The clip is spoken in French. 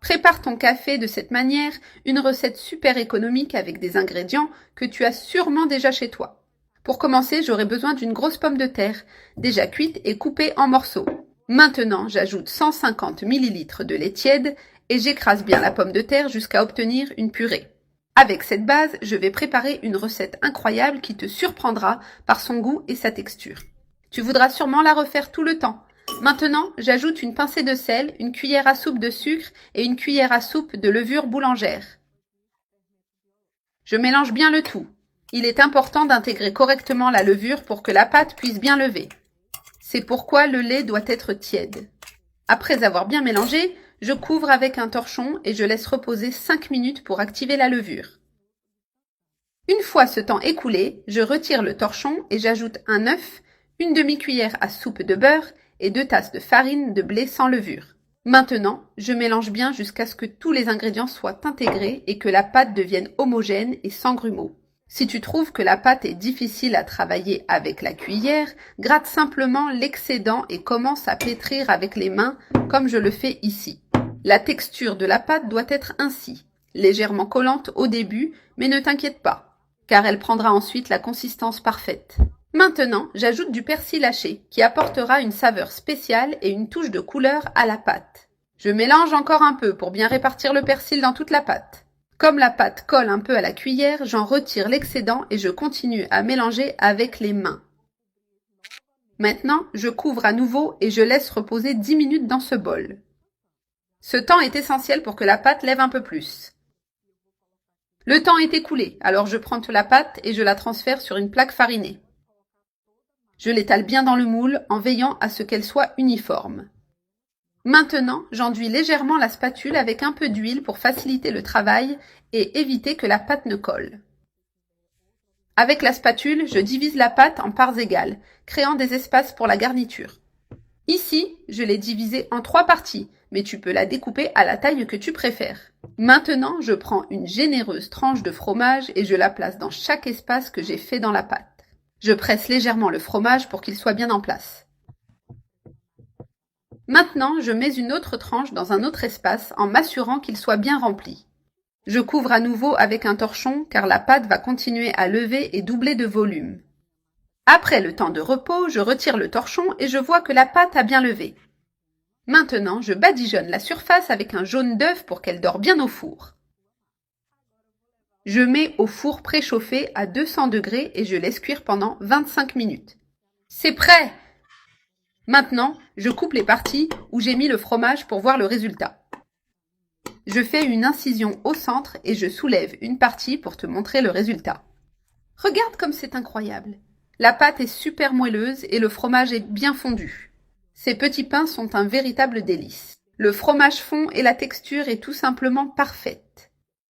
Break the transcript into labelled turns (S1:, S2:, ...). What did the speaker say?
S1: Prépare ton café de cette manière, une recette super économique avec des ingrédients que tu as sûrement déjà chez toi. Pour commencer, j'aurai besoin d'une grosse pomme de terre, déjà cuite et coupée en morceaux. Maintenant, j'ajoute 150 ml de lait tiède et j'écrase bien la pomme de terre jusqu'à obtenir une purée. Avec cette base, je vais préparer une recette incroyable qui te surprendra par son goût et sa texture. Tu voudras sûrement la refaire tout le temps. Maintenant, j'ajoute une pincée de sel, une cuillère à soupe de sucre et une cuillère à soupe de levure boulangère. Je mélange bien le tout. Il est important d'intégrer correctement la levure pour que la pâte puisse bien lever. C'est pourquoi le lait doit être tiède. Après avoir bien mélangé, je couvre avec un torchon et je laisse reposer 5 minutes pour activer la levure. Une fois ce temps écoulé, je retire le torchon et j'ajoute un œuf, une demi-cuillère à soupe de beurre et 2 tasses de farine de blé sans levure. Maintenant, je mélange bien jusqu'à ce que tous les ingrédients soient intégrés et que la pâte devienne homogène et sans grumeaux. Si tu trouves que la pâte est difficile à travailler avec la cuillère, gratte simplement l'excédent et commence à pétrir avec les mains comme je le fais ici. La texture de la pâte doit être ainsi, légèrement collante au début, mais ne t'inquiète pas, car elle prendra ensuite la consistance parfaite. Maintenant, j'ajoute du persil haché qui apportera une saveur spéciale et une touche de couleur à la pâte. Je mélange encore un peu pour bien répartir le persil dans toute la pâte. Comme la pâte colle un peu à la cuillère, j'en retire l'excédent et je continue à mélanger avec les mains. Maintenant, je couvre à nouveau et je laisse reposer 10 minutes dans ce bol. Ce temps est essentiel pour que la pâte lève un peu plus. Le temps est écoulé, alors je prends la pâte et je la transfère sur une plaque farinée. Je l'étale bien dans le moule en veillant à ce qu'elle soit uniforme. Maintenant, j'enduis légèrement la spatule avec un peu d'huile pour faciliter le travail et éviter que la pâte ne colle. Avec la spatule, je divise la pâte en parts égales, créant des espaces pour la garniture. Ici, je l'ai divisée en 3 parties, mais tu peux la découper à la taille que tu préfères. Maintenant, je prends une généreuse tranche de fromage et je la place dans chaque espace que j'ai fait dans la pâte. Je presse légèrement le fromage pour qu'il soit bien en place. Maintenant, je mets une autre tranche dans un autre espace en m'assurant qu'il soit bien rempli. Je couvre à nouveau avec un torchon car la pâte va continuer à lever et doubler de volume. Après le temps de repos, je retire le torchon et je vois que la pâte a bien levé. Maintenant, je badigeonne la surface avec un jaune d'œuf pour qu'elle dore bien au four. Je mets au four préchauffé à 200 degrés et je laisse cuire pendant 25 minutes. C'est prêt! Maintenant, je coupe les parties où j'ai mis le fromage pour voir le résultat. Je fais une incision au centre et je soulève une partie pour te montrer le résultat. Regarde comme c'est incroyable. La pâte est super moelleuse et le fromage est bien fondu. Ces petits pains sont un véritable délice. Le fromage fond et la texture est tout simplement parfaite.